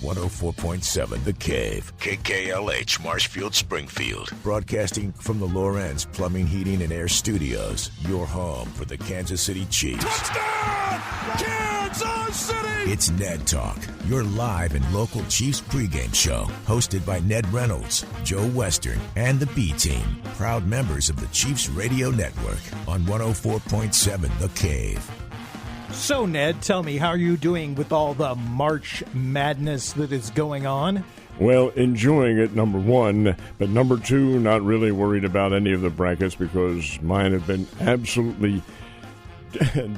104.7 The Cave, KKLH, Marshfield, Springfield. Broadcasting from the Lorenz Plumbing, Heating, and Air Studios. Your home for the Kansas City Chiefs. Touchdown! Kansas City! It's Ned Talk, your live and local Chiefs pregame show. Hosted by Ned Reynolds, Joe Western, and the B-Team. Proud members of the Chiefs Radio Network on 104.7 The Cave. So, Ned, tell me, how are you doing with all the March Madness that is going on? Well, enjoying it, number one. But number two, not really worried about any of the brackets because mine have been absolutely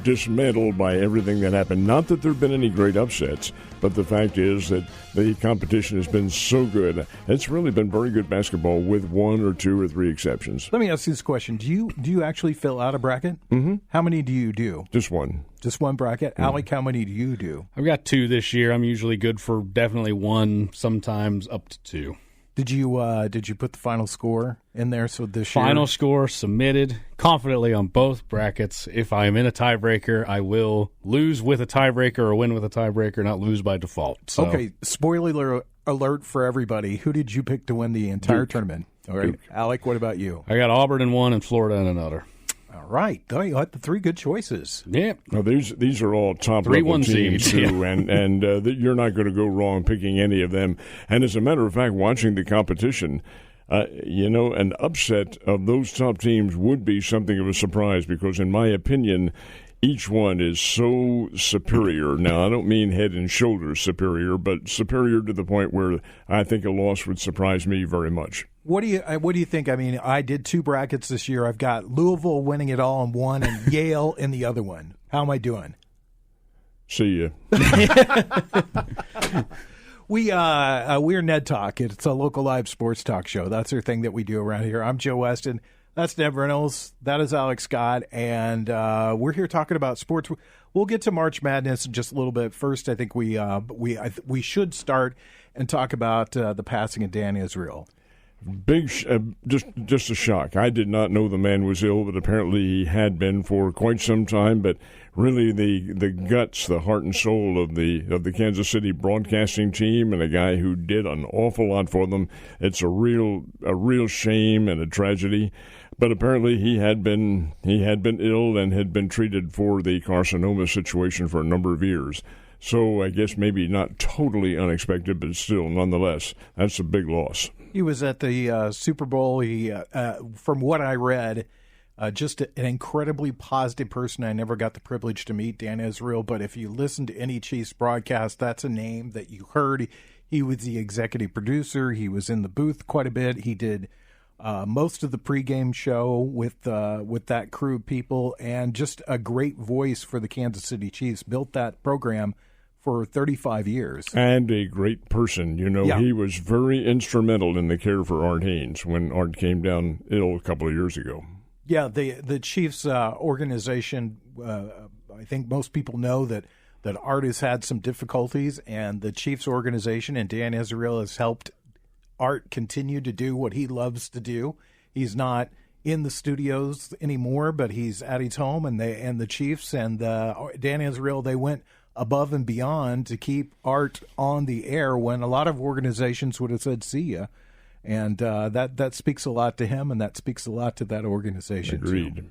dismantled by everything that happened. Not that there have been any great upsets, but the fact is that the competition has been so good. It's really been very good basketball with one or two or three exceptions. Let me ask you this question. Do you actually fill out a bracket? Mm-hmm. How many do you do? Just one. Just one bracket? Mm-hmm. Alec, how many do you do? I've got two this year. I'm usually good for definitely one, sometimes up to two. Did you put the final score in there? So this year, final score submitted confidently on both brackets. If I am in a tiebreaker, I will lose with a tiebreaker or win with a tiebreaker, not lose by default. So. Okay, spoiler alert for everybody. Who did you pick to win the entire tournament? All right, Alec, what about you? I got Auburn in one and Florida in another. All right, you had the three good choices. Yeah, well, these are all top level teams too, and you're not going to go wrong picking any of them. And as a matter of fact, watching the competition, an upset of those top teams would be something of a surprise because, in my opinion, each one is so superior. Now, I don't mean head and shoulders superior, but superior to the point where I think a loss would surprise me very much. What do you think? I mean, I did two brackets this year. I've got Louisville winning it all in one and Yale in the other one. How am I doing? See ya. We're Ned Talk. It's a local live sports talk show. That's our thing that we do around here. I'm Joe Weston. That's Ned Reynolds. That is Alex Scott, and we're here talking about sports. We'll get to March Madness in just a little bit. First, I think we should start and talk about the passing of Dan Israel. Big, just a shock. I did not know the man was ill, but apparently he had been for quite some time. But really, the guts, the heart and soul of the Kansas City broadcasting team, and a guy who did an awful lot for them. It's a real shame and a tragedy. But apparently, he had been ill and had been treated for the carcinoma situation for a number of years. So I guess maybe not totally unexpected, but still, nonetheless, that's a big loss. He was at the Super Bowl. He, from what I read, just an incredibly positive person. I never got the privilege to meet Dan Israel, but if you listen to any Chiefs broadcast, that's a name that you heard. He was the executive producer. He was in the booth quite a bit. He did most of the pregame show with that crew of people, and just a great voice for the Kansas City Chiefs. Built that program for 35 years. And a great person. He was very instrumental in the care for Art Haynes when Art came down ill a couple of years ago. Yeah, the Chiefs organization, I think most people know that Art has had some difficulties, and the Chiefs organization and Dan Israel has helped Art continue to do what he loves to do. He's not in the studios anymore, but he's at his home, and the Chiefs and Dan Israel, they went above and beyond to keep Art on the air when a lot of organizations would have said, see ya. And that speaks a lot to him, and that speaks a lot to that organization. Agreed. Too.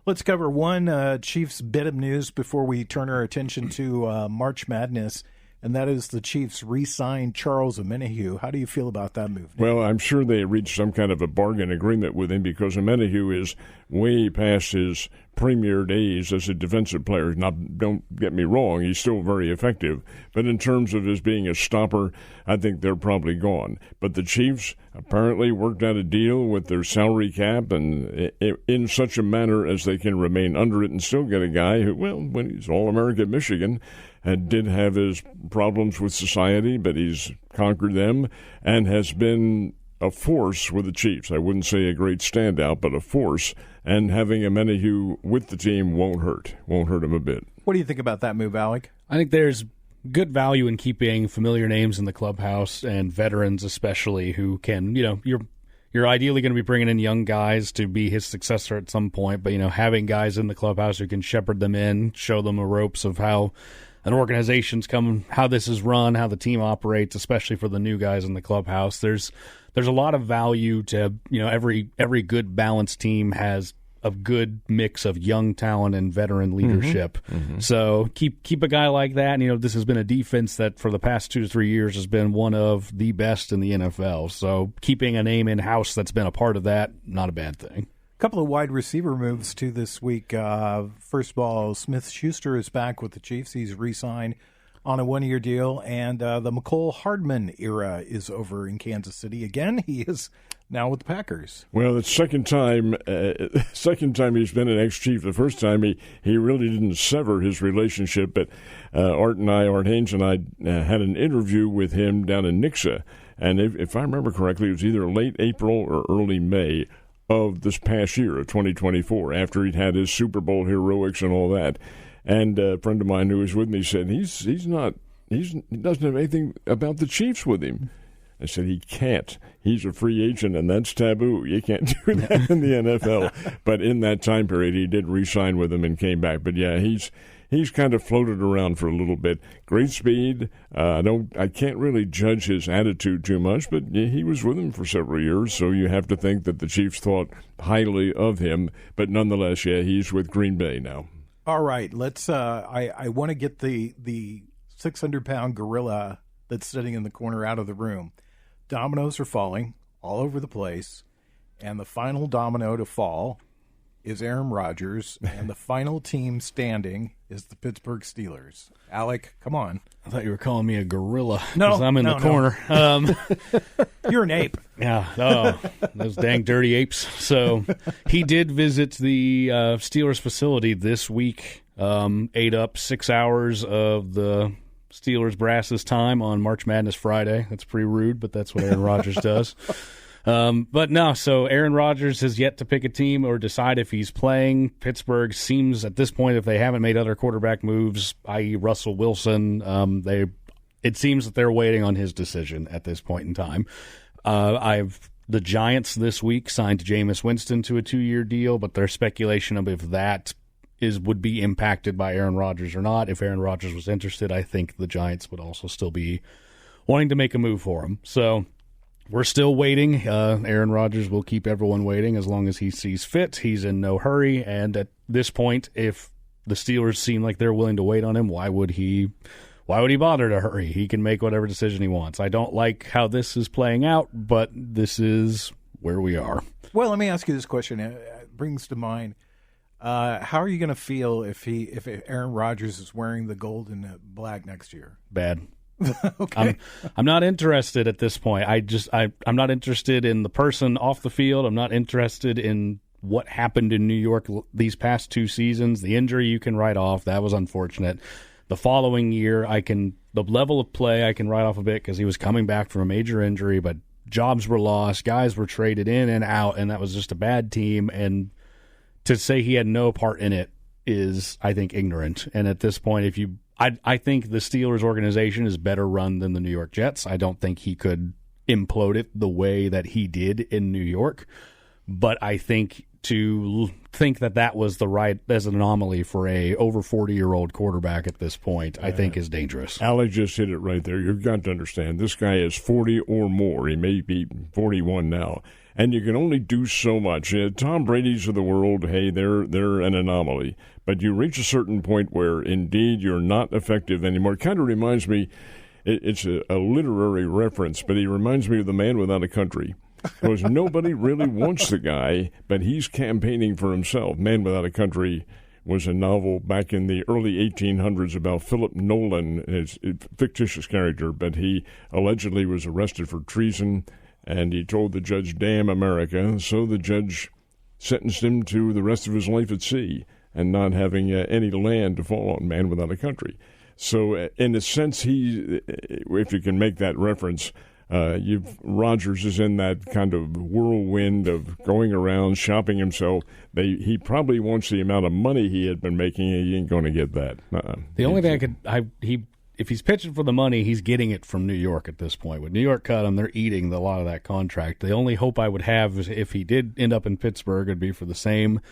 Let's cover one Chiefs bit of news before we turn our attention to March Madness, and that is the Chiefs re-signed Charles Omenihu. How do you feel about that move? Well, I'm sure they reached some kind of a bargain agreement with him because Omenihu is way past his premier days as a defensive player. Now, don't get me wrong, he's still very effective. But in terms of his being a stopper, I think they're probably gone. But the Chiefs apparently worked out a deal with their salary cap and in such a manner as they can remain under it and still get a guy who, well, when he's All-American at Michigan, did have his problems with society, but he's conquered them and has been a force with the Chiefs. I wouldn't say a great standout, but a force. And having Omenihu with the team won't hurt him a bit. What do you think about that move, Alec? I think there's good value in keeping familiar names in the clubhouse and veterans especially who can, you're ideally going to be bringing in young guys to be his successor at some point, but, having guys in the clubhouse who can shepherd them in, show them the ropes of how an organization's come, how this is run, how the team operates, especially for the new guys in the clubhouse. There's a lot of value to, every good balanced team has a good mix of young talent and veteran leadership. Mm-hmm. So keep a guy like that. And, this has been a defense that for the past 2 to 3 years has been one of the best in the NFL. So keeping a name in-house that's been a part of that, not a bad thing. A couple of wide receiver moves, too, this week. First of all, Smith-Schuster is back with the Chiefs. He's re-signed on a one-year deal. And the McCole Hardman era is over in Kansas City. Again, he is now with the Packers. Well, it's second time he's been an ex-Chief. The first time he really didn't sever his relationship, but Art Haynes and I had an interview with him down in Nixa, and if I remember correctly, it was either late April or early May of this past year of 2024, after he'd had his Super Bowl heroics and all that. And a friend of mine who was with me said he doesn't have anything about the Chiefs with him. I said, he can't. He's a free agent, and that's taboo. You can't do that in the NFL. But in that time period, he did re-sign with them and came back. But, yeah, he's kind of floated around for a little bit. Great speed. I can't really judge his attitude too much, but he was with him for several years, so you have to think that the Chiefs thought highly of him. But nonetheless, yeah, he's with Green Bay now. All right, let's. I want to get the 600-pound gorilla that's sitting in the corner out of the room. Dominoes are falling all over the place, and the final domino to fall is Aaron Rodgers, and the final team standing is the Pittsburgh Steelers. Alec, come on. I thought you were calling me a gorilla. No, I'm in the corner. You're an ape. Yeah. Oh, those dang dirty apes. So he did visit the Steelers facility this week, ate up 6 hours of the Steelers brass's time on March Madness Friday. That's pretty rude, but that's what Aaron Rodgers does. But no, so Aaron Rodgers has yet to pick a team or decide if he's playing. Pittsburgh seems at this point, if they haven't made other quarterback moves, i.e. Russell Wilson, it seems that they're waiting on his decision at this point in time. The Giants this week signed Jameis Winston to a 2-year deal, but there's speculation of if that would be impacted by Aaron Rodgers or not. If Aaron Rodgers was interested, I think the Giants would also still be wanting to make a move for him. So we're still waiting. Aaron Rodgers will keep everyone waiting as long as he sees fit. He's in no hurry, and at this point, if the Steelers seem like they're willing to wait on him, why would he bother to hurry? He can make whatever decision he wants. I don't like how this is playing out, but this is where we are. Well, let me ask you this question. It brings to mind, how are you going to feel if Aaron Rodgers is wearing the gold and black next year? Bad. Okay. I'm not interested at this point. I'm not interested in the person off the field. I'm not interested in what happened in New York these past 2 seasons. The injury you can write off. That was unfortunate. The following year, the level of play I can write off a bit because he was coming back from a major injury, but jobs were lost, guys were traded in and out, and that was just a bad team. And to say he had no part in it is, I think, ignorant. And at this point, I think the Steelers organization is better run than the New York Jets. I don't think he could implode it the way that he did in New York. But I think to think that was the right as an anomaly for a over 40-year-old quarterback at this point, I think is dangerous. Alec just hit it right there. You've got to understand, this guy is 40 or more. He may be 41 now. And you can only do so much. Tom Brady's of the world, hey, they're an anomaly. But you reach a certain point where, indeed, you're not effective anymore. It kind of reminds me, it's a literary reference, but he reminds me of The Man Without a Country. Because nobody really wants the guy, but he's campaigning for himself. Man Without a Country was a novel back in the early 1800s about Philip Nolan, his fictitious character, but he allegedly was arrested for treason. And he told the judge, damn America, so the judge sentenced him to the rest of his life at sea and not having any land to fall on. Man Without a Country. So in a sense, if you can make that reference, Rodgers is in that kind of whirlwind of going around shopping himself. He probably wants the amount of money he had been making. He ain't going to get that. The only thing if he's pitching for the money, he's getting it from New York at this point. When New York cut him, they're eating a lot of that contract. The only hope I would have is if he did end up in Pittsburgh, it'd be for the same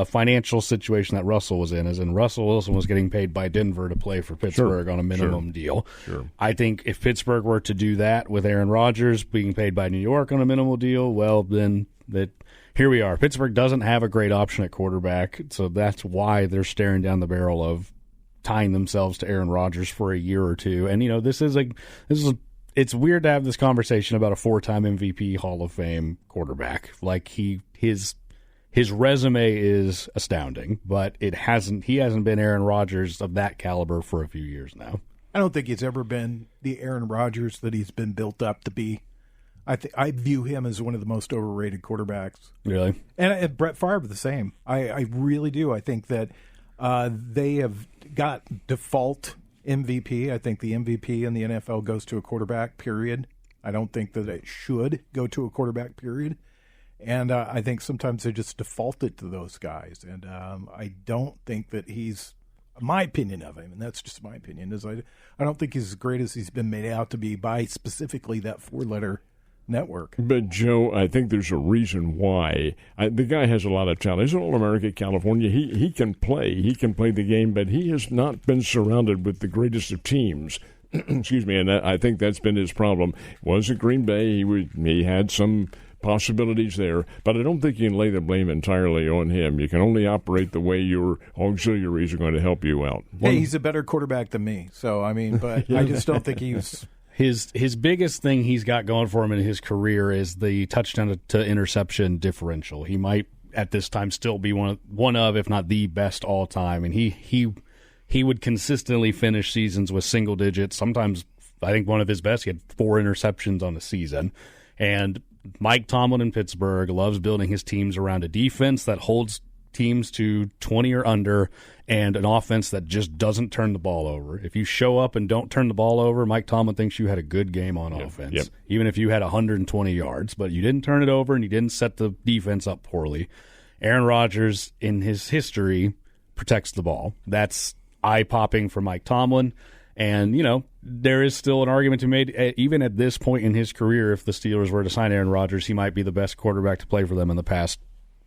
financial situation that Russell was in, as in Russell Wilson was getting paid by Denver to play for Pittsburgh on a minimum deal. Sure. I think if Pittsburgh were to do that with Aaron Rodgers being paid by New York on a minimal deal, well, then here we are. Pittsburgh doesn't have a great option at quarterback, so that's why they're staring down the barrel of tying themselves to Aaron Rodgers for a year or two. And it's weird to have this conversation about a 4-time MVP Hall of Fame quarterback. Like his resume is astounding, but he hasn't been Aaron Rodgers of that caliber for a few years now. I don't think he's ever been the Aaron Rodgers that he's been built up to be. I view him as one of the most overrated quarterbacks. Really? And Brett Favre the same. I really do. I think that they have got default MVP. I think the MVP in the NFL goes to a quarterback, period. I don't think that it should go to a quarterback, period. And I think sometimes they just defaulted to those guys. And I don't think that my opinion of him, and that's just my opinion, is I don't think he's as great as he's been made out to be by specifically that 4-letter network. But, Joe, I think there's a reason why. The guy has a lot of talent. He's an All-American California. He can play. He can play the game, but he has not been surrounded with the greatest of teams. Excuse me, and I think that's been his problem. Was at Green Bay. He had some possibilities there, but I don't think you can lay the blame entirely on him. You can only operate the way your auxiliaries are going to help you out. Hey, he's a better quarterback than me, so I mean, but I just don't think he's... His biggest thing he's got going for him in his career is the touchdown to interception differential. He might at this time still be one of, if not the best all time, and he would consistently finish seasons with single digits. Sometimes I think one of his best, he had 4 interceptions on a season. And Mike Tomlin in Pittsburgh loves building his teams around a defense that holds teams to 20 or under and an offense that just doesn't turn the ball over. If you show up and don't turn the ball over, Mike Tomlin thinks you had a good game on offense, even if you had 120 yards, but you didn't turn it over and you didn't set the defense up poorly. Aaron Rodgers, in his history, protects the ball. That's eye-popping for Mike Tomlin. And, there is still an argument to be made, even at this point in his career, if the Steelers were to sign Aaron Rodgers, he might be the best quarterback to play for them in the past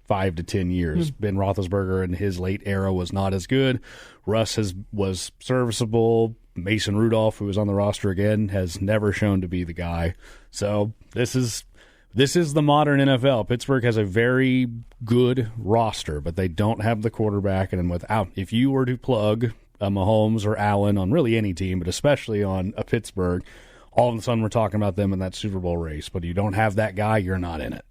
5 to 10 years. Ben Roethlisberger in his late era was not as good. Russ was serviceable. Mason Rudolph, who was on the roster again, has never shown to be the guy. So this is the modern NFL. Pittsburgh has a very good roster, but they don't have the quarterback. And if you were to plug Mahomes or Allen on really any team, but especially on a Pittsburgh, all of a sudden we're talking about them in that Super Bowl race. But you don't have that guy, you're not in it.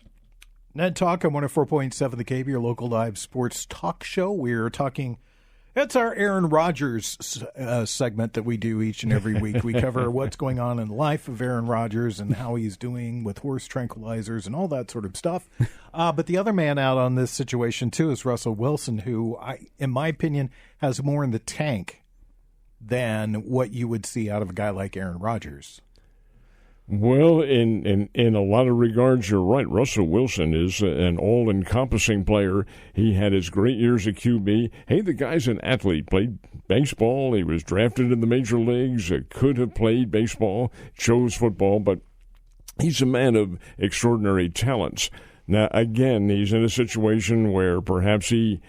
Ned Talk on 104.7 The Cave, your local live sports talk show. We're talking, it's our Aaron Rodgers segment that we do each and every week. We cover what's going on in the life of Aaron Rodgers and how he's doing with horse tranquilizers and all that sort of stuff. But the other man out on this situation, too, is Russell Wilson, who, in my opinion, has more in the tank than what you would see out of a guy like Aaron Rodgers. Well, in a lot of regards, you're right. Russell Wilson is an all-encompassing player. He had his great years at QB. Hey, the guy's an athlete. Played baseball. He was drafted in the major leagues. Could have played baseball. Chose football. But he's a man of extraordinary talents. Now, again, he's in a situation where perhaps he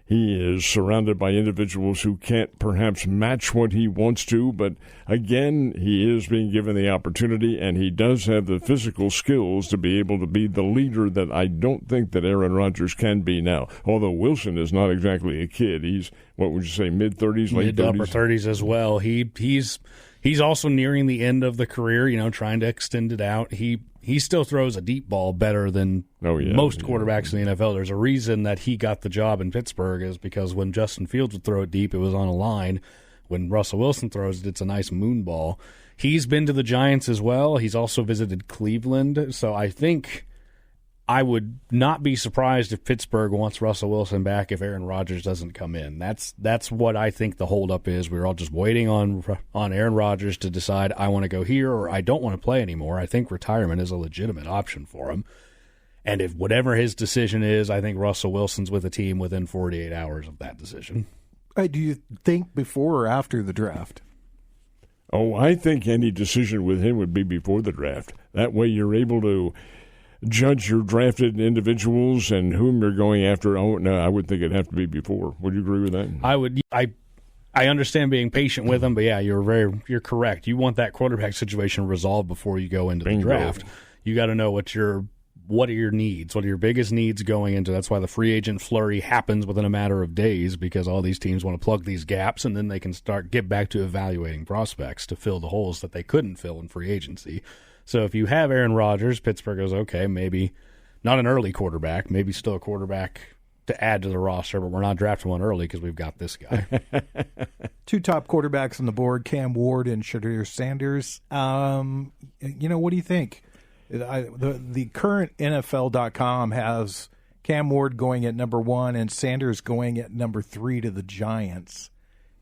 is surrounded by individuals who can't perhaps match what he wants to, but again, he is being given the opportunity, and he does have the physical skills to be able to be the leader that I don't think that Aaron Rodgers can be now. Although Wilson is not exactly a kid. He's, what would you say, mid-30s, late 30s? Mid-upper 30s as well. He's also nearing the end of the career, trying to extend it out. He still throws a deep ball better than most quarterbacks in the NFL. There's a reason that he got the job in Pittsburgh is because when Justin Fields would throw it deep, it was on a line. When Russell Wilson throws it, it's a nice moon ball. He's been to the Giants as well. He's also visited Cleveland. So I think I would not be surprised if Pittsburgh wants Russell Wilson back if Aaron Rodgers doesn't come in. That's what I think the holdup is. We're all just waiting on Aaron Rodgers to decide I want to go here or I don't want to play anymore. I think retirement is a legitimate option for him. And if whatever his decision is, I think Russell Wilson's with the team within 48 hours of that decision. Do you think before or after the draft? Oh, I think any decision with him would be before the draft. That way you're able to judge your drafted individuals and whom you're going after? Oh, no, I would think it'd have to be before. Would you agree with that? I would. I understand being patient with them, but yeah, you're correct. You want that quarterback situation resolved before you go into the draft. You got to know what are your needs, what are your biggest needs going into. That's why the free agent flurry happens within a matter of days, because all these teams want to plug these gaps, and then they can get back to evaluating prospects to fill the holes that they couldn't fill in free agency. So if you have Aaron Rodgers, Pittsburgh goes, okay, maybe not an early quarterback, maybe still a quarterback to add to the roster, but we're not drafting one early because we've got this guy. Two top quarterbacks on the board, Cam Ward and Shedeur Sanders. What do you think? The current NFL.com has Cam Ward going at number 1 and Sanders going at number 3 to the Giants.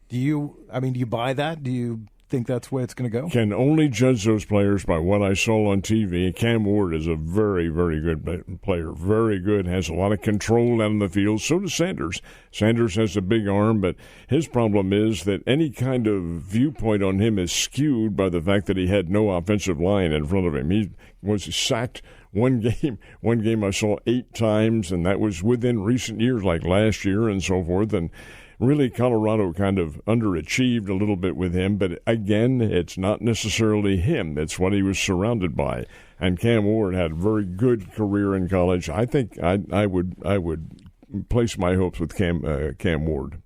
Do you buy that? Do you think that's the way it's going to go? Can only judge those players by what I saw on TV. Cam Ward is a very, very good player. Very good. Has a lot of control out in the field. So does Sanders. Sanders has a big arm, but his problem is that any kind of viewpoint on him is skewed by the fact that he had no offensive line in front of him. He was sacked one game I saw 8 times, and that was within recent years, like last year and so forth. And really, Colorado kind of underachieved a little bit with him, but again, it's not necessarily him. It's what he was surrounded by. And Cam Ward had a very good career in college. I think I would place my hopes with Cam Ward.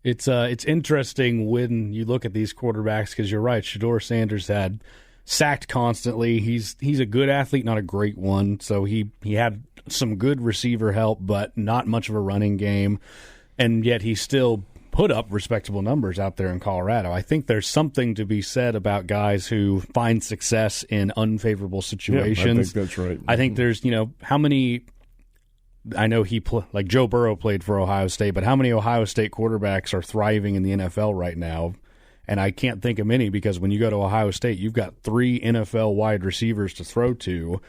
It's interesting when you look at these quarterbacks, because you're right. Shedeur Sanders had sacked constantly. He's a good athlete, not a great one. So he had some good receiver help, but not much of a running game. And yet he still put up respectable numbers out there in Colorado. I think there's something to be said about guys who find success in unfavorable situations. Yeah, I think that's right. I think there's, how many – I know like Joe Burrow played for Ohio State, but how many Ohio State quarterbacks are thriving in the NFL right now? And I can't think of many, because when you go to Ohio State, you've got 3 NFL wide receivers to throw to.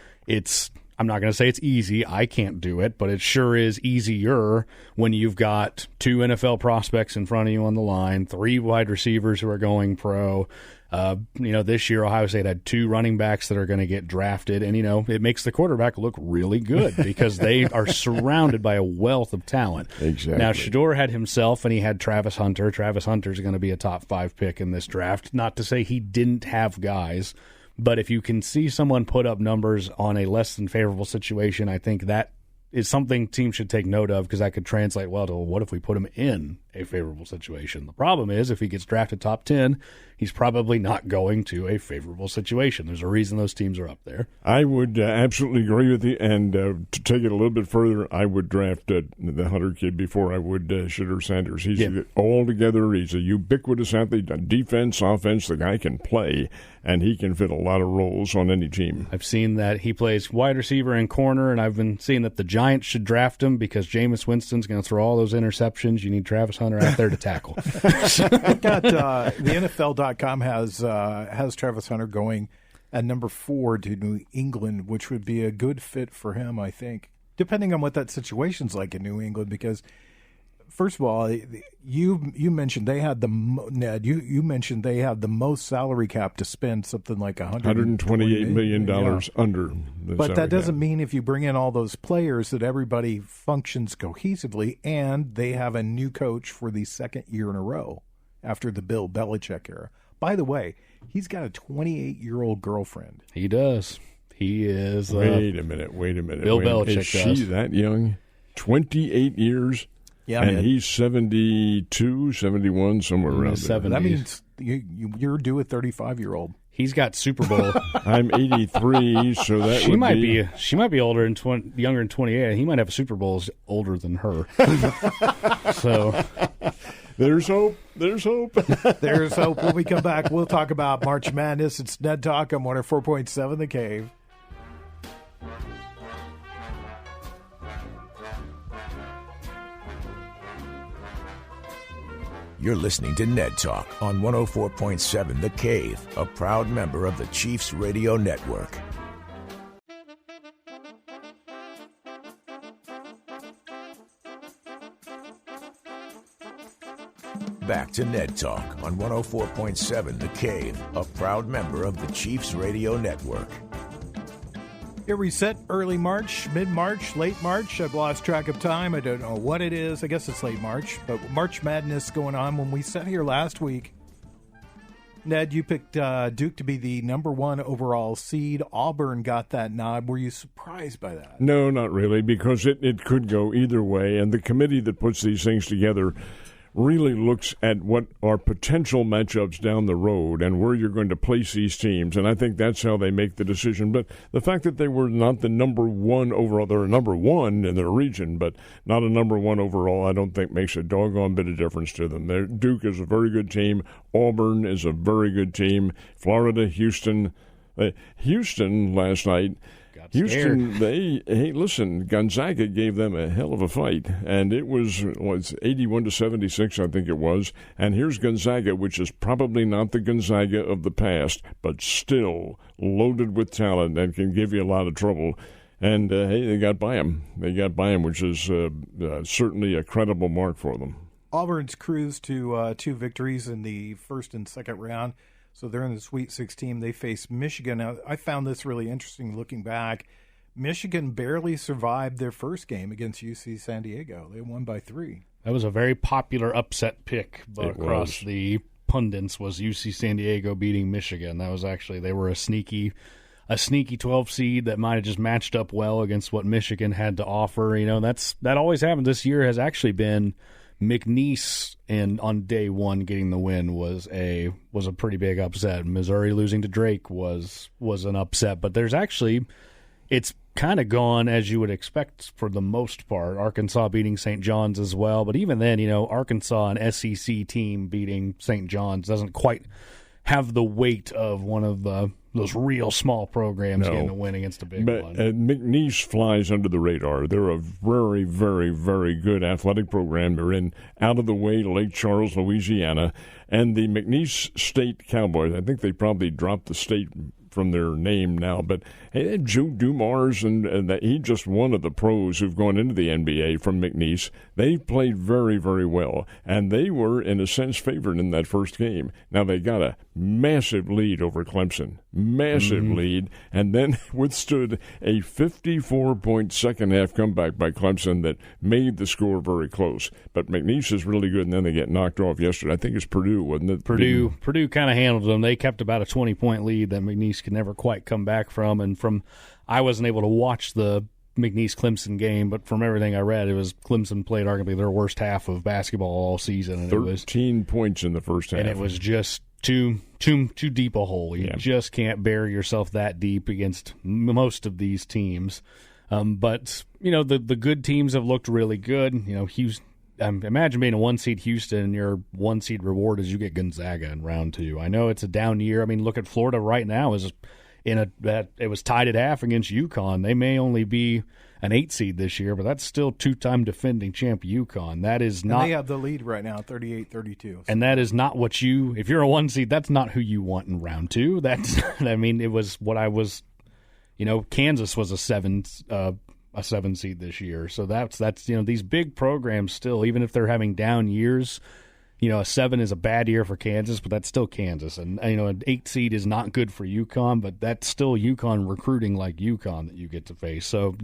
I'm not going to say it's easy. I can't do it, but it sure is easier when you've got 2 NFL prospects in front of you on the line, 3 wide receivers who are going pro. This year Ohio State had 2 running backs that are going to get drafted, and it makes the quarterback look really good because they are surrounded by a wealth of talent. Exactly. Now, Shedeur had himself, and he had Travis Hunter. Travis Hunter is going to be a top 5 pick in this draft. Not to say he didn't have guys. But if you can see someone put up numbers on a less than favorable situation, I think that is something teams should take note of, because that could translate well to what if we put him in a favorable situation. The problem is, if he gets drafted top 10, he's probably not going to a favorable situation. There's a reason those teams are up there. I would absolutely agree with you. And to take it a little bit further, I would draft the Hunter kid before I would Shedeur Sanders. He's all together. He's a ubiquitous athlete. Defense, offense, the guy can play, and he can fit a lot of roles on any team. I've seen that he plays wide receiver and corner, and I've been seeing that the Giants should draft him because Jameis Winston's going to throw all those interceptions. You need Travis Hunter out there to tackle. I've got the NFL.com has Travis Hunter going at number 4 to New England, which would be a good fit for him, I think, depending on what that situation's like in New England. Because first of all, you mentioned they had Ned. You mentioned they had the most salary cap to spend, something like $128 million under. But that doesn't mean if you bring in all those players that everybody functions cohesively, and they have a new coach for the 2nd year in a row after the Bill Belichick era. By the way, he's got a 28-year-old girlfriend. He does. He is. Wait a minute. Bill Belichick is she that young? 28 years? Yeah, and he's 72, 71, somewhere around there. That means you're due a 35-year-old. He's got Super Bowl. I'm 83, so that she might be older and younger than 28. He might have a Super Bowl older than her. So there's hope. There's hope. There's hope. When we come back, we'll talk about March Madness. It's Ned Talk on 104.7 The Cave. You're listening to Ned Talk on 104.7 The Cave, a proud member of the Chiefs Radio Network. Back to Ned Talk on 104.7 The Cave, a proud member of the Chiefs Radio Network. It reset early March, mid-March, late March. I've lost track of time. I don't know what it is. I guess it's late March. But March Madness going on. When we sat here last week, Ned, you picked Duke to be the number 1 overall seed. Auburn got that nod. Were you surprised by that? No, not really, because it could go either way. And the committee that puts these things together really looks at what are potential matchups down the road and where you're going to place these teams. And I think that's how they make the decision. But the fact that they were not the number 1 overall, they're a number 1 in their region, but not a number 1 overall, I don't think makes a doggone bit of difference to them. Duke is a very good team. Auburn is a very good team. Florida, Houston. Houston last night, listen, Gonzaga gave them a hell of a fight, and it was 81-76, I think it was. And here's Gonzaga, which is probably not the Gonzaga of the past, but still loaded with talent and can give you a lot of trouble. And, they got by him. Which is certainly a credible mark for them. Auburn's cruised to 2 victories in the first and second round. So they're in the Sweet 16. They face Michigan. Now, I found this really interesting looking back. Michigan barely survived their first game against UC San Diego. They won by 3. That was a very popular upset pick across the pundits, was UC San Diego beating Michigan. That was actually, they were a sneaky 12 seed that might have just matched up well against what Michigan had to offer. You know, that always happened. This year has actually been McNeese, and on day 1 getting the win was a pretty big upset. Missouri losing to Drake was an upset, but it's kind of gone as you would expect for the most part. Arkansas beating St. John's as well, but even then, Arkansas, an SEC team beating St. John's, doesn't quite have the weight of one of those real small programs getting a win against a big one. McNeese flies under the radar. They're a very, very, very good athletic program. They're in out-of-the-way Lake Charles, Louisiana. And the McNeese State Cowboys, I think they probably dropped the state from their name now, but Joe Dumars, and he's just one of the pros who've gone into the NBA from McNeese. They played very, very well, and they were, in a sense, favored in that first game. Now, they got a massive lead over Clemson, lead, and then withstood a 54-point second-half comeback by Clemson that made the score very close. But McNeese is really good, and then they get knocked off yesterday. I think it's Purdue, wasn't it? Purdue kind of handled them. They kept about a 20-point lead that McNeese could never quite come back from. And I wasn't able to watch the McNeese-Clemson game, but from everything I read, it was Clemson played arguably their worst half of basketball all season. And 13 points in the first half. And it was just too deep a hole. You just can't bury yourself that deep against most of these teams. But, the good teams have looked really good. Houston, imagine being a 1-seed Houston, and your 1-seed reward is you get Gonzaga in round 2. I know it's a down year. I mean, look at Florida right now. It was tied at half against UConn. They may only be an 8-seed this year, but that's still 2-time defending champ UConn. That is not. And they have the lead right now, 38-32. And that is not what if you're a 1-seed, that's not who you want in round 2. It was what I was. Kansas was a 7-seed this year. So that's these big programs still, even if they're having down years, a 7 is a bad year for Kansas, but that's still Kansas. And, an 8-seed is not good for UConn, but that's still UConn recruiting like UConn that you get to face. So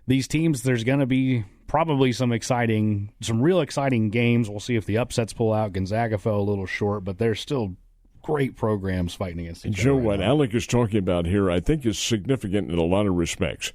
these teams, there's going to be probably some real exciting games. We'll see if the upsets pull out. Gonzaga fell a little short, but they're still great programs fighting against each other. Joe, what Alec is talking about here, I think is significant in a lot of respects.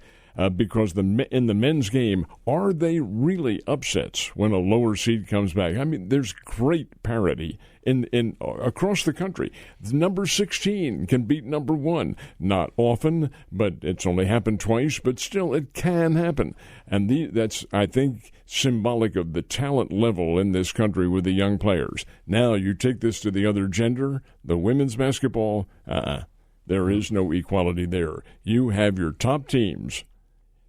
Because in the men's game, are they really upsets when a lower seed comes back? I mean, there's great parity in across the country. Number 16 can beat number 1. Not often, but it's only happened twice, but still it can happen. And that's, I think, symbolic of the talent level in this country with the young players. Now you take this to the other gender, the women's basketball, there is no equality there. You have your top teams,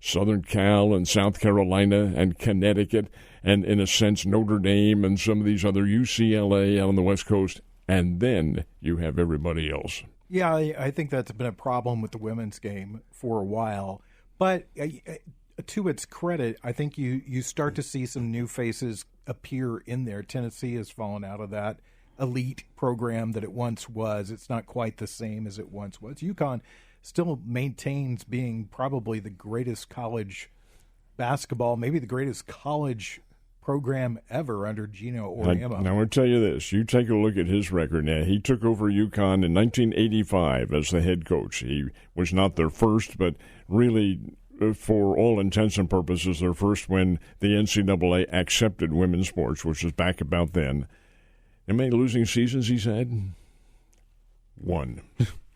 Southern Cal and South Carolina and Connecticut, and in a sense Notre Dame and some of these other UCLA out on the West Coast, and then you have everybody else. Yeah, I think that's been a problem with the women's game for a while. But to its credit, I think you start to see some new faces appear in there. Tennessee has fallen out of that elite program that it once was. It's not quite the same as it once was. UConn, still maintains being probably the greatest college basketball, maybe the greatest college program ever under Gino Auriemma. Now, I'll tell you this. You take a look at his record now. He took over UConn in 1985 as the head coach. He was not their first, but really, for all intents and purposes, their first when the NCAA accepted women's sports, which was back about then. How many losing seasons he's had? One.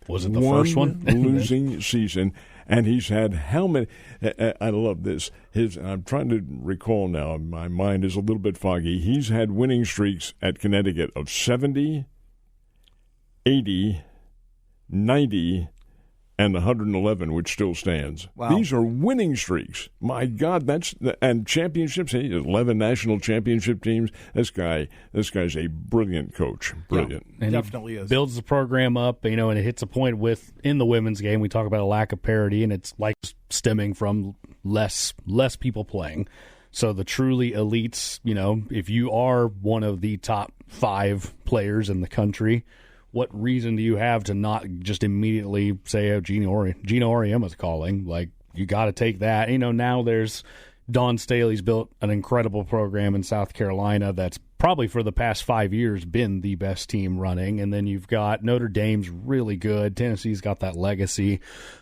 Was it the first one? Losing season. And he's had how many? I love this. I'm trying to recall now. My mind is a little bit foggy. He's had winning streaks at Connecticut of 70, 80, 90, and 111, which still stands. Wow. These are winning streaks. My God, and championships. 11 national championship teams. This guy's a brilliant coach. Brilliant. Yeah, and definitely is. Builds the program up, and it hits a point in the women's game. We talk about a lack of parity, and it's like stemming from less people playing. So the truly elites, if you are one of the top 5 players in the country, what reason do you have to not just immediately say, oh, Gino Auriemma's calling? Like, you got to take that. Now there's Dawn Staley's built an incredible program in South Carolina that's probably for the past 5 years been the best team running. And then you've got Notre Dame's really good. Tennessee's got that legacy.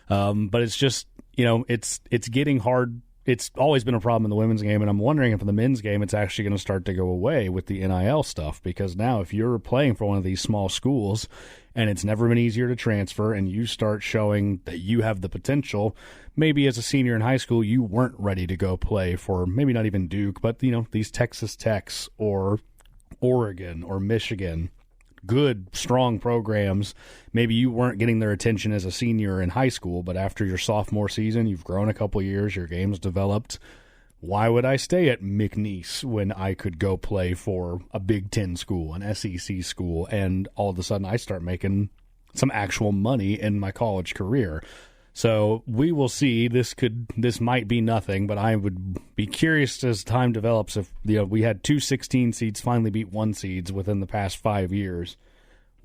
But it's just, it's getting hard. It's always been a problem in the women's game, and I'm wondering if in the men's game it's actually going to start to go away with the NIL stuff, because now if you're playing for one of these small schools and it's never been easier to transfer and you start showing that you have the potential, maybe as a senior in high school you weren't ready to go play for maybe not even Duke, but these Texas Techs or Oregon or Michigan, good, strong programs. Maybe you weren't getting their attention as a senior in high school, but after your sophomore season, you've grown a couple years, your game's developed. Why would I stay at McNeese when I could go play for a Big Ten school, an SEC school, and all of a sudden I start making some actual money in my college career? So we will see. This might be nothing, but I would be curious as time develops if we had 2 16 seeds finally beat 1 seeds within the past 5 years.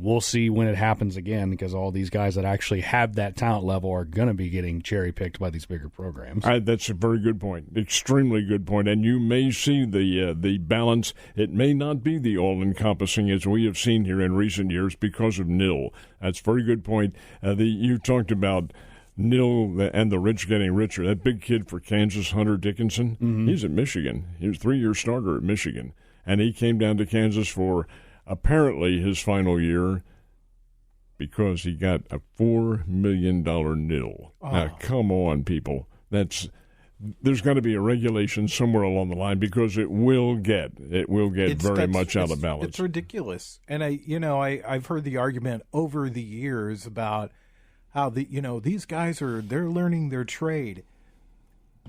We'll see when it happens again, because all these guys that actually have that talent level are going to be getting cherry-picked by these bigger programs. That's a very good point, extremely good point. And you may see the balance. It may not be the all-encompassing as we have seen here in recent years because of NIL. That's a very good point. You talked about NIL and the rich getting richer. That big kid for Kansas, Hunter Dickinson, He's at Michigan. He was a 3-year starter at Michigan. And he came down to Kansas for apparently his final year because he got a $4 million NIL. Oh. Now, come on, people. There's got to be a regulation somewhere along the line, because it will get very much out of balance. It's ridiculous. And I've heard the argument over the years about how these guys they're learning their trade.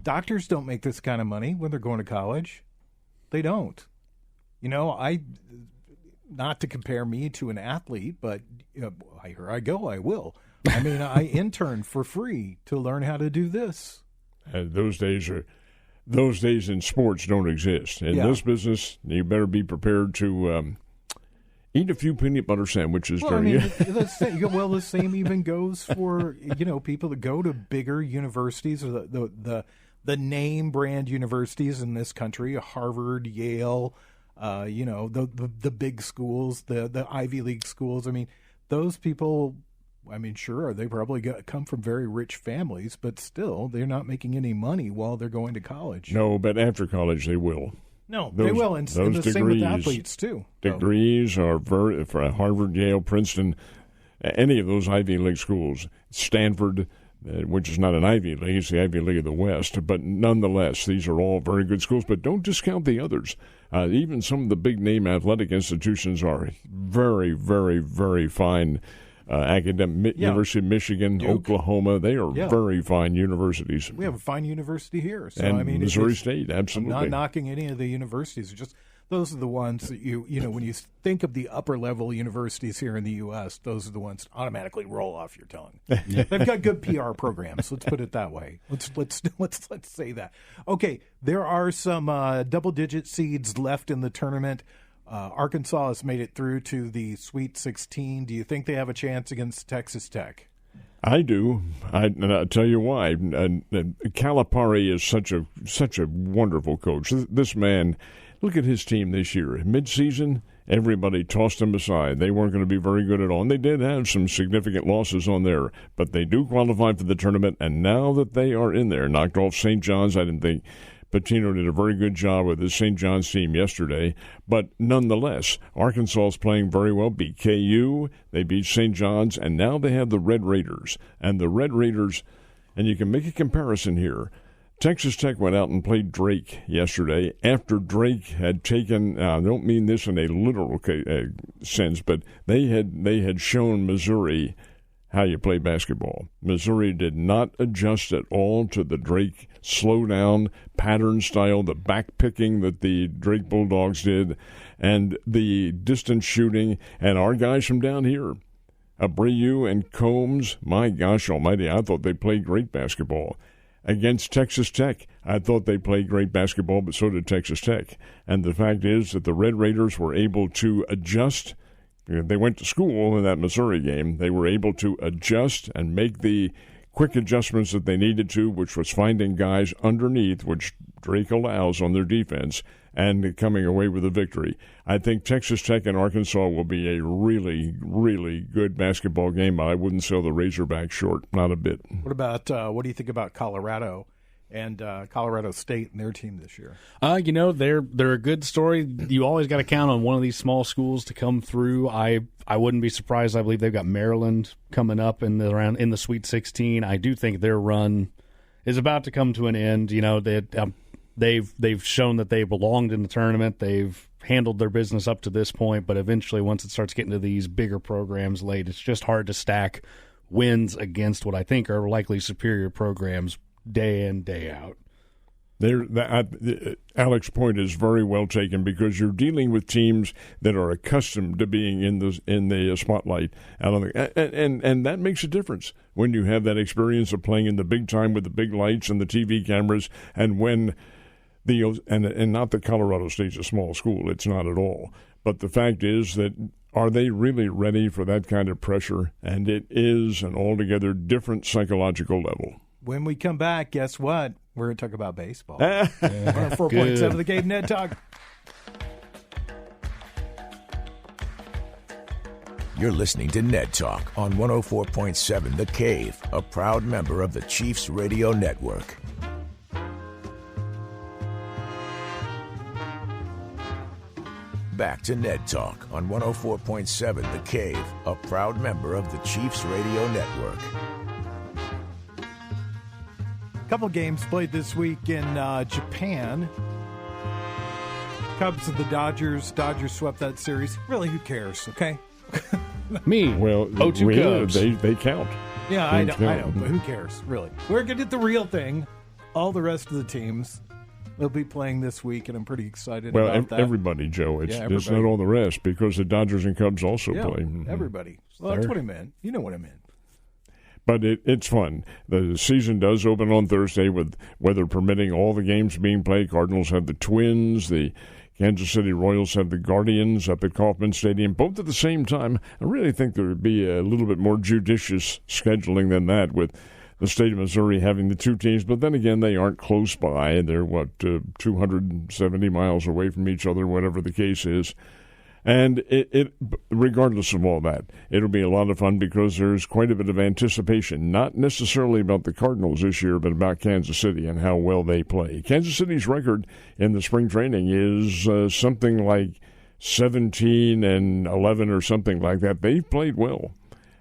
Doctors don't make this kind of money when they're going to college. They don't. Not to compare me to an athlete, but here I go. I will. I mean, I interned for free to learn how to do this. And those days in sports don't exist. In this business, you better be prepared to eat a few peanut butter sandwiches during it. The same even goes for people that go to bigger universities, or the name brand universities in this country, Harvard, Yale. The big schools, the Ivy League schools. I mean, those people, sure, they probably come from very rich families, but still, they're not making any money while they're going to college. No, but after college, they will. No, they will, and the degrees, same with athletes, too. Degrees are for Harvard, Yale, Princeton, any of those Ivy League schools. Stanford, which is not an Ivy League, it's the Ivy League of the West, but nonetheless, these are all very good schools, but don't discount the others. Even some of the big-name athletic institutions are very, very, very fine academic. University of Michigan, Duke, Oklahoma, they are very fine universities. We have a fine university here. So, and Missouri State, absolutely. I'm not knocking any of the universities. Just those are the ones that when you think of the upper-level universities here in the U.S., those are the ones that automatically roll off your tongue. They've got good PR programs. Let's put it that way. Let's say that. Okay, there are some double-digit seeds left in the tournament. Arkansas has made it through to the Sweet 16. Do you think they have a chance against Texas Tech? I do. And I'll tell you why. Calipari is such a wonderful coach. This man, look at his team this year. Mid-season, everybody tossed them aside. They weren't going to be very good at all. And they did have some significant losses on there. But they do qualify for the tournament. And now that they are in there, knocked off St. John's, I didn't think Patino did a very good job with his St. John's team yesterday. But nonetheless, Arkansas is playing very well. Beat KU, they beat St. John's, and now they have the Red Raiders. And the Red Raiders, and you can make a comparison here. Texas Tech went out and played Drake yesterday after Drake had taken, I don't mean this in a literal sense, but they had shown Missouri how you play basketball. Missouri did not adjust at all to the Drake slow-down pattern style, the back-picking that the Drake Bulldogs did, and the distance shooting. And our guys from down here, Abreu and Combs, my gosh almighty, I thought they played great basketball. Against Texas Tech, I thought they played great basketball, but so did Texas Tech. And the fact is that the Red Raiders were able to adjust. They went to school in that Missouri game. They were able to adjust and make the quick adjustments that they needed to, which was finding guys underneath, which Drake allows on their defense, and coming away with a victory. I think Texas Tech and Arkansas will be a really, really good basketball game. I wouldn't sell the Razorbacks short, not a bit. What do you think about Colorado and Colorado State and their team this year? They're a good story. You always got to count on one of these small schools to come through. I wouldn't be surprised. I believe they've got Maryland coming up in the Sweet 16. I do think their run is about to come to an end. They've shown that they belonged in the tournament. They've handled their business up to this point, but eventually, once it starts getting to these bigger programs late, it's just hard to stack wins against what I think are likely superior programs day in, day out. Alex's point is very well taken, because you're dealing with teams that are accustomed to being in the spotlight, and that makes a difference when you have that experience of playing in the big time with the big lights and the TV cameras, and when and not that Colorado State's a small school, it's not at all, but the fact is that are they really ready for that kind of pressure? And it is an altogether different psychological level. When we come back, guess what? We're going to talk about baseball. 4.7 The Cave Ned Talk. You're listening to Ned Talk on 104.7 The Cave, a proud member of the Chiefs Radio Network. Back to Ned Talk on 104.7 The Cave, a proud member of the Chiefs Radio Network. Couple games played this week in Japan. Cubs and the Dodgers. Dodgers swept that series. Really, who cares, okay? Me. Well, Cubs. They count. Yeah, I know, but who cares, really? We're going to get the real thing. All the rest of the teams will be playing this week, and I'm pretty excited about that. Everybody, Joe. It's not all the rest, because the Dodgers and Cubs also play. Everybody. Well, that's what I meant. You know what I meant. But it's fun. The season does open on Thursday, with weather permitting, all the games being played. Cardinals have the Twins. The Kansas City Royals have the Guardians up at Kauffman Stadium, both at the same time. I really think there would be a little bit more judicious scheduling than that, with the state of Missouri having the two teams. But then again, they aren't close by. They're, 270 miles away from each other, whatever the case is. And it regardless of all that, it'll be a lot of fun, because there's quite a bit of anticipation, not necessarily about the Cardinals this year, but about Kansas City and how well they play. Kansas City's record in the spring training is something like 17-11 or something like that. They've played well,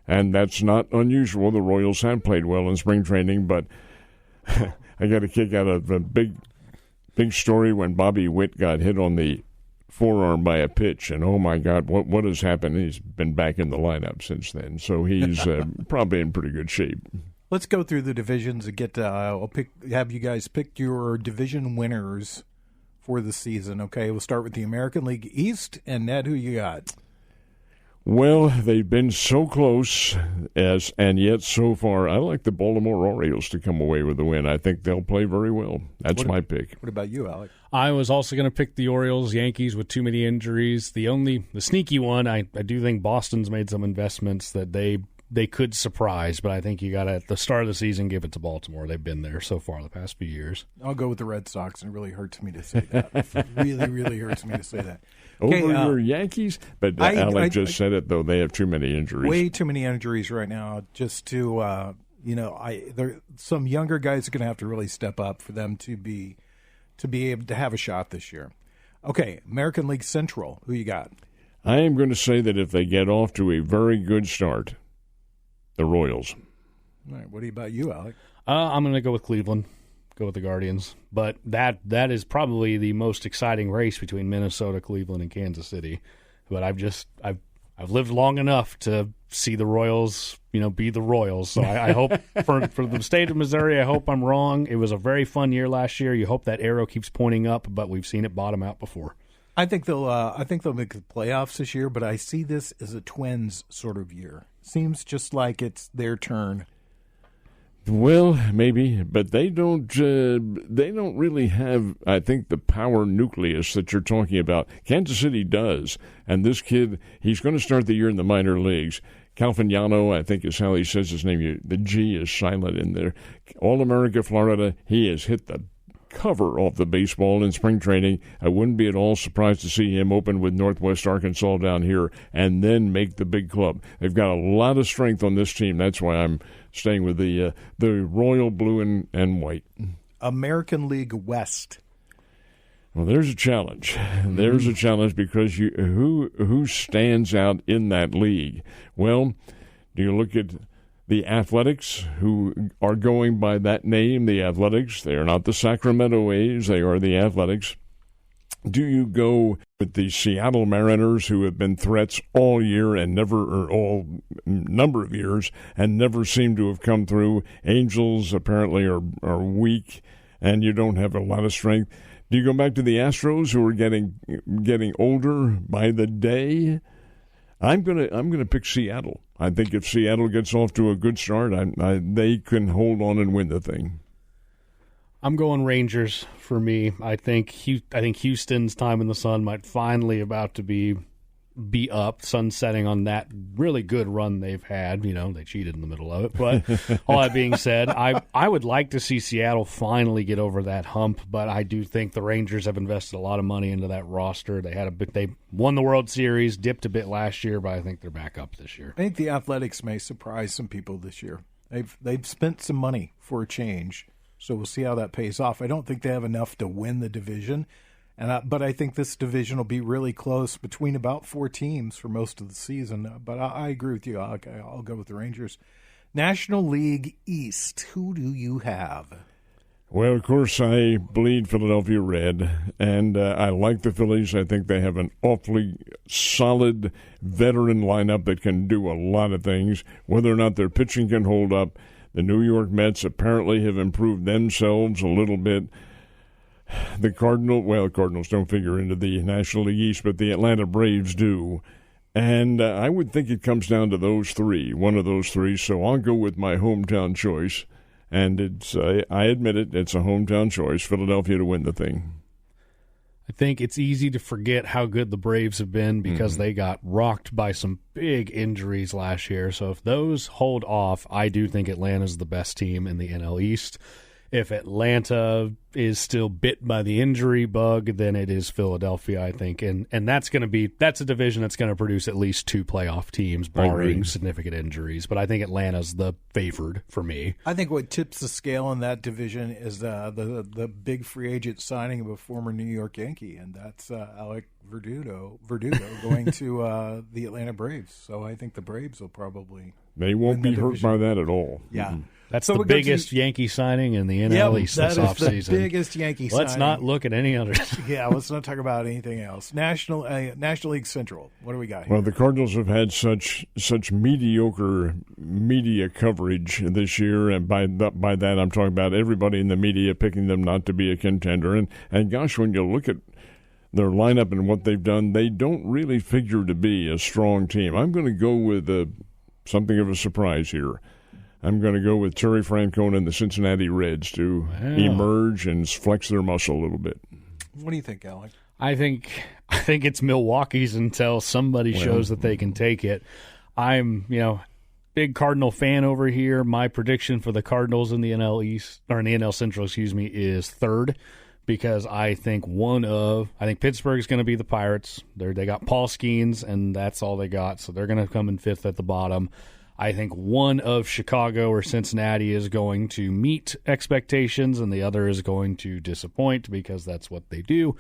and that's not unusual. The Royals have played well in spring training, but I got a kick out of a big story when Bobby Witt got hit on the forearm by a pitch, and oh my God, what has happened? He's been back in the lineup since then, so he's probably in pretty good shape. Let's go through the divisions and have you guys pick your division winners for the season. Okay, we'll start with the American League East, and Ned, who you got? Well, they've been so close, and yet so far, I like the Baltimore Orioles to come away with the win. I think they'll play very well. That's my pick. What about you, Alec? I was also going to pick the Orioles. Yankees with too many injuries. The sneaky one, I do think Boston's made some investments that they could surprise, but I think you got to, at the start of the season, give it to Baltimore. They've been there so far the past few years. I'll go with the Red Sox, and it really hurts me to say that. It really, really hurts me to say that. Over your Yankees? But Alec just said it, though. They have too many injuries. Way too many injuries right now. Just to, some younger guys are going to have to really step up for them to be able to have a shot this year. Okay, American League Central. Who you got? I am going to say that if they get off to a very good start, the Royals. All right, what about you, Alec? I'm going to go with Cleveland. Go with the Guardians. But that is probably the most exciting race between Minnesota, Cleveland, and Kansas City. But I've lived long enough to see the Royals, be the Royals. So I hope for the state of Missouri, I hope I'm wrong. It was a very fun year last year. You hope that arrow keeps pointing up, but we've seen it bottom out before. I think they'll make the playoffs this year, but I see this as a Twins sort of year. Seems just like it's their turn. Well, maybe, but they don't really have, I think, the power nucleus that you're talking about. Kansas City does, and this kid, he's going to start the year in the minor leagues. Calvignano, I think is how he says his name. The G is silent in there. All-America, Florida, he has hit the cover off the baseball in spring training. I wouldn't be at all surprised to see him open with Northwest Arkansas down here and then make the big club. They've got a lot of strength on this team. That's why I'm staying with the royal blue and white. American League West. Well, there's a challenge. There's a challenge because who stands out in that league? Well, do you look at the Athletics, who are going by that name, the Athletics? They are not the Sacramento A's. They are the Athletics. Do you go with the Seattle Mariners, who have been threats all year and all number of years and never seem to have come through? Angels apparently are weak, and you don't have a lot of strength. Do you go back to the Astros, who are getting older by the day? I'm gonna pick Seattle. I think if Seattle gets off to a good start, they can hold on and win the thing. I'm going Rangers for me. I think Houston's time in the sun might finally about to be up, sunsetting on that really good run they've had. They cheated in the middle of it. But all that being said, I would like to see Seattle finally get over that hump, but I do think the Rangers have invested a lot of money into that roster. They won the World Series, dipped a bit last year, but I think they're back up this year. I think the Athletics may surprise some people this year. They've spent some money for a change, so we'll see how that pays off. I don't think they have enough to win the division. But I think this division will be really close between about 4 teams for most of the season. But I agree with you. I'll go with the Rangers. National League East, who do you have? Well, of course, I bleed Philadelphia red, and I like the Phillies. I think they have an awfully solid veteran lineup that can do a lot of things. Whether or not their pitching can hold up, the New York Mets apparently have improved themselves a little bit. The Cardinals don't figure into the National League East, but the Atlanta Braves do. And I would think it comes down to those three, one of those three. So I'll go with my hometown choice. And I admit it, it's a hometown choice, Philadelphia to win the thing. I think it's easy to forget how good the Braves have been because they got rocked by some big injuries last year. So if those hold off, I do think Atlanta's the best team in the NL East. If Atlanta is still bit by the injury bug, then it is Philadelphia, I think. And that's a division that's going to produce at least 2 playoff teams, barring significant injuries. But I think Atlanta's the favored for me. I think what tips the scale in that division is the big free agent signing of a former New York Yankee, and that's Alec Verdugo going to the Atlanta Braves. So I think the Braves will probably They won't be hurt by that at all. Yeah. Mm-hmm. That's the biggest Yankee signing in the NL East this offseason. That is the biggest Yankee signing. Let's not look at any others. Yeah, let's not talk about anything else. National League Central, what do we got here? Well, the Cardinals have had such mediocre media coverage this year, and by that I'm talking about everybody in the media picking them not to be a contender. And gosh, when you look at their lineup and what they've done, they don't really figure to be a strong team. I'm going to go with something of a surprise here. I'm going to go with Terry Francona and the Cincinnati Reds to emerge and flex their muscle a little bit. What do you think, Alec? I think it's Milwaukee's until somebody shows that they can take it. big Cardinal fan over here. My prediction for the Cardinals in the NL East, or in the NL Central, is third, because I think Pittsburgh is going to be the Pirates. They got Paul Skeens, and that's all they got, so they're going to come in fifth at the bottom. I think one of Chicago or Cincinnati is going to meet expectations, and the other is going to disappoint, because that's what they do.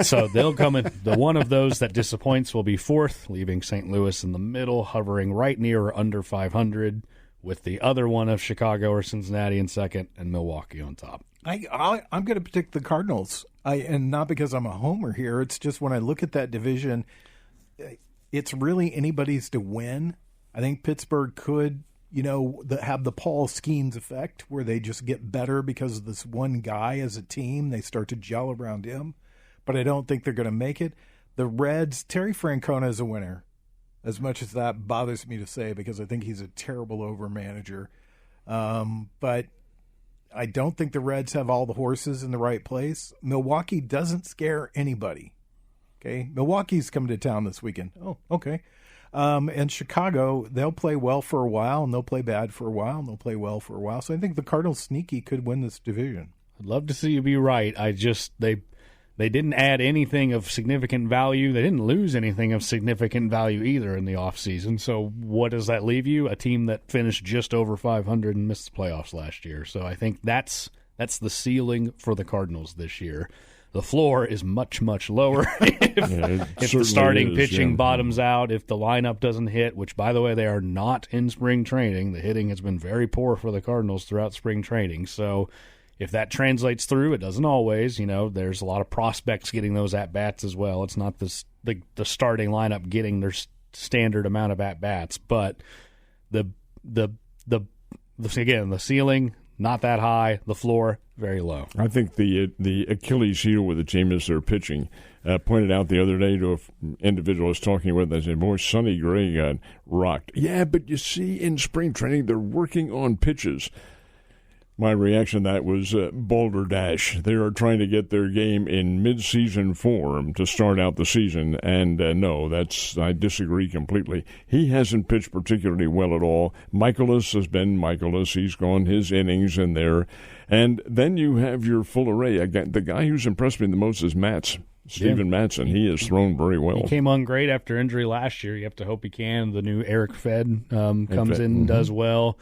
So they'll come in. The one of those that disappoints will be fourth, leaving St. Louis in the middle, hovering right near or under 500, with the other one of Chicago or Cincinnati in second, and Milwaukee on top. I'm going to predict the Cardinals, and not because I'm a homer here. It's just when I look at that division, it's really anybody's to win. I think Pittsburgh could, have the Paul Skeens effect, where they just get better because of this one guy as a team. They start to gel around him, but I don't think they're going to make it. The Reds, Terry Francona is a winner, as much as that bothers me to say, because I think he's a terrible over manager. But I don't think the Reds have all the horses in the right place. Milwaukee doesn't scare anybody. Okay, Milwaukee's coming to town this weekend. Oh, okay. And Chicago, they'll play well for a while, and they'll play bad for a while, and they'll play well for a while. So I think the Cardinals sneaky could win this division. I'd love to see you be right. They didn't add anything of significant value. They didn't lose anything of significant value either in the offseason. So what does that leave you? A team that finished just over 500 and missed the playoffs last year. So I think that's the ceiling for the Cardinals this year. The floor is much, much lower if the starting pitching bottoms out, if the lineup doesn't hit, which, by the way, they are not in spring training. The hitting has been very poor for the Cardinals throughout spring training. So if that translates through, it doesn't always. There's a lot of prospects getting those at-bats as well. It's not the starting lineup getting their standard amount of at-bats. But the ceiling, not that high. The floor, very low. I think the Achilles heel with the team is their pitching. Pointed out the other day to an individual I was talking with, I said, boy, Sonny Gray got rocked. Yeah, but you see, in spring training, they're working on pitches. My reaction to that was balderdash. They are trying to get their game in mid-season form to start out the season, and no, I disagree completely. He hasn't pitched particularly well at all. Michaelis has been Michaelis. He's gone his innings in there. And then you have your full array. Again, the guy who's impressed me the most is Steven Matson. He has thrown very well. He came on great after injury last year. You have to hope he can. The new Eric Fed comes in and does well.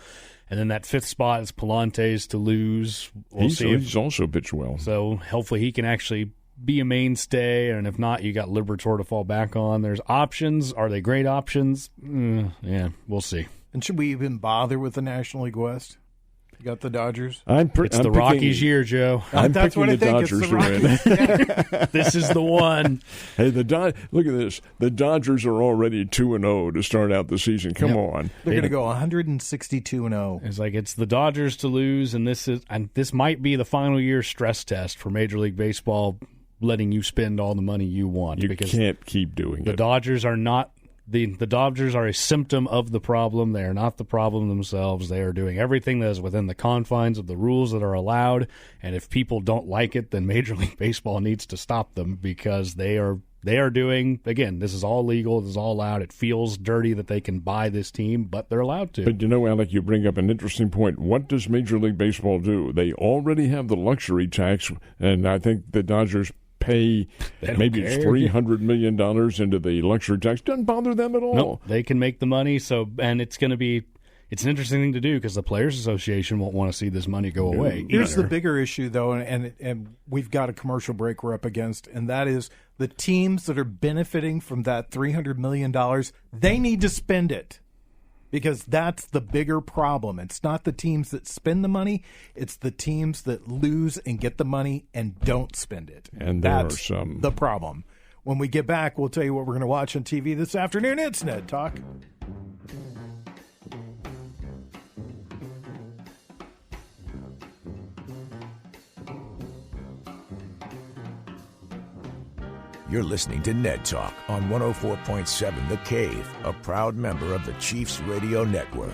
And then that fifth spot is Palante's to lose. He's also pitched well. So hopefully he can actually be a mainstay. And if not, you got Liberatore to fall back on. There's options. Are they great options? Yeah, we'll see. And should we even bother with the National League West? You got the Dodgers? It's the Rockies' year, Joe. That's what I think. Dodgers to win. This is the one. Hey, look at this. The Dodgers are already 2-0 to start out the season. Come on. They're going to go 162-0. It's the Dodgers to lose, and this might be the final year stress test for Major League Baseball, letting you spend all the money you want. You can't keep doing it. The Dodgers are not. The Dodgers are a symptom of the problem. They are not the problem themselves. They are doing everything that is within the confines of the rules that are allowed. And if people don't like it, then Major League Baseball needs to stop them, because they are doing, again, this is all legal. This is all allowed. It feels dirty that they can buy this team, but they're allowed to. But Alec, you bring up an interesting point. What does Major League Baseball do? They already have the luxury tax, and I think the Dodgers pay maybe $300 million into the luxury tax. Doesn't bother them at all. No, they can make the money. And it's an interesting thing to do, because the Players Association won't want to see this money go away. Here's the bigger issue, though, and we've got a commercial break we're up against, and that is the teams that are benefiting from that $300 million, they need to spend it. Because that's the bigger problem. It's not the teams that spend the money. It's the teams that lose and get the money and don't spend it. And that's the problem. When we get back, we'll tell you what we're going to watch on TV this afternoon. It's Ned Talk. You're listening to Ned Talk on 104.7 The Cave, a proud member of the Chiefs Radio Network.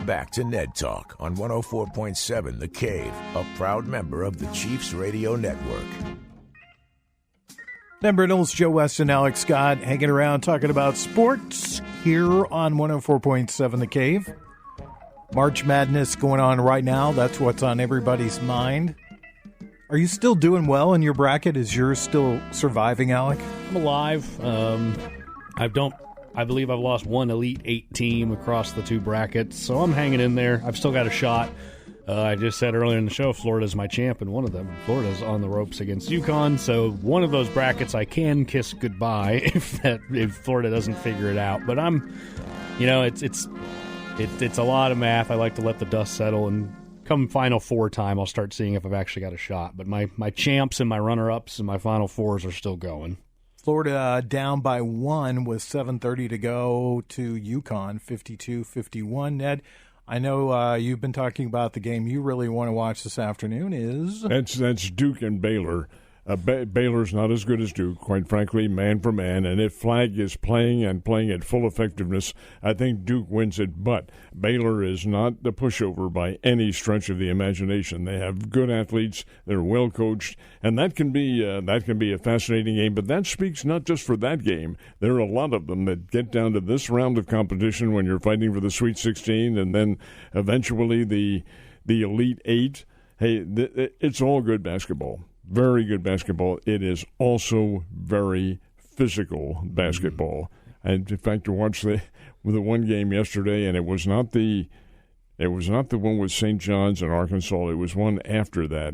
Back to Ned Talk on 104.7 The Cave, a proud member of the Chiefs Radio Network. Ned Reynolds, Joe Westen, Alex Scott, hanging around talking about sports here on 104.7 The Cave. March Madness going on right now. That's what's on everybody's mind. Are you still doing well in your bracket? Is yours still surviving, Alec? I'm alive. I believe I've lost one Elite 8 team across the two brackets, so I'm hanging in there. I've still got a shot. I just said earlier in the show, Florida's my champ, and one of them, Florida's on the ropes against UConn. So one of those brackets, I can kiss goodbye if Florida doesn't figure it out. But it's a lot of math. I like to let the dust settle, and come Final Four time, I'll start seeing if I've actually got a shot. But my champs and my runner-ups and my Final Fours are still going. Florida down by 1 with 7:30 to go to UConn, 52-51. Ned, I know you've been talking about the game you really want to watch this afternoon is... That's Duke and Baylor. Baylor's not as good as Duke, quite frankly, man for man. And if Flagg is playing at full effectiveness, I think Duke wins it. But Baylor is not the pushover by any stretch of the imagination. They have good athletes. They're well coached, and that can be a fascinating game. But that speaks not just for that game. There are a lot of them that get down to this round of competition when you're fighting for the Sweet 16, and then eventually the Elite 8. Hey, it's all good basketball. Very good basketball. It is also very physical basketball. And in fact, to watch the one game yesterday, and it was not the one with St. John's in Arkansas. It was one after that.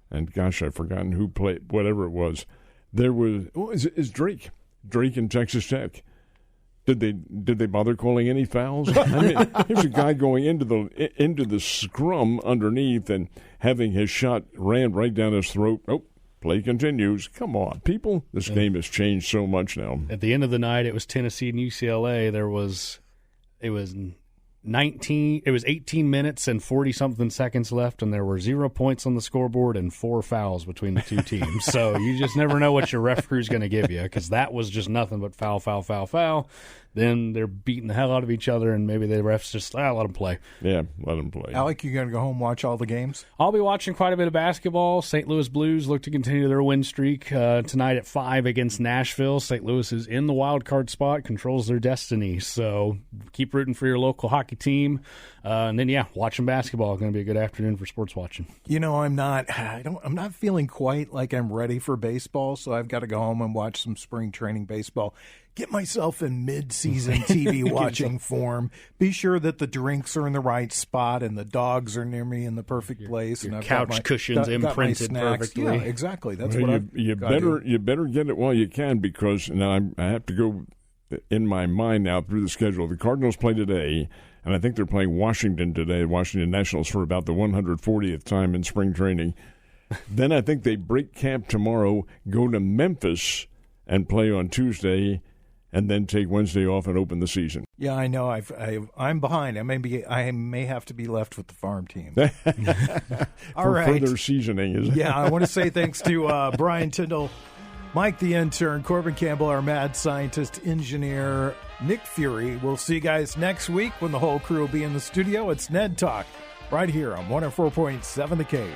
And gosh, I've forgotten who played. Whatever it was, there was is Drake in Texas Tech. Did they bother calling any fouls? I mean, here's a guy going into the scrum underneath and having his shot ran right down his throat. Oh, play continues. Come on, people. This game has changed so much now. At the end of the night, it was Tennessee and UCLA. It was 18 minutes and 40-something seconds left, and there were 0 points on the scoreboard and 4 fouls between the two teams. So you just never know what your referee's going to give you, because that was just nothing but foul, foul, foul, foul. Then they're beating the hell out of each other, and maybe the refs just, let them play. Yeah, let them play. Alec, you going to go home and watch all the games? I'll be watching quite a bit of basketball. St. Louis Blues look to continue their win streak tonight at 5 against Nashville. St. Louis is in the wild card spot, controls their destiny. So keep rooting for your local hockey team. And then, watching basketball is going to be a good afternoon for sports watching. You know, I'm not feeling quite like I'm ready for baseball, so I've got to go home and watch some spring training baseball. Get myself in mid-season TV watching form. Be sure that the drinks are in the right spot and the dogs are near me in the perfect place. Your and I've couch got my, cushions imprinted perfectly. Yeah, exactly. That's well, what you better get it while you can, because now I have to go in my mind now through the schedule. The Cardinals play today, and I think they're playing Washington today, Washington Nationals, for about the 140th time in spring training. Then I think they break camp tomorrow, go to Memphis, and play on Tuesday, and then take Wednesday off and open the season. Yeah, I know. I'm behind. I may have to be left with the farm team. All right. Further seasoning, is it? Yeah, I want to say thanks to Brian Tyndall, Mike the intern, Corbin Campbell, our mad scientist, engineer, Nick Fury. We'll see you guys next week when the whole crew will be in the studio. It's Ned Talk right here on 104.7 The Cave.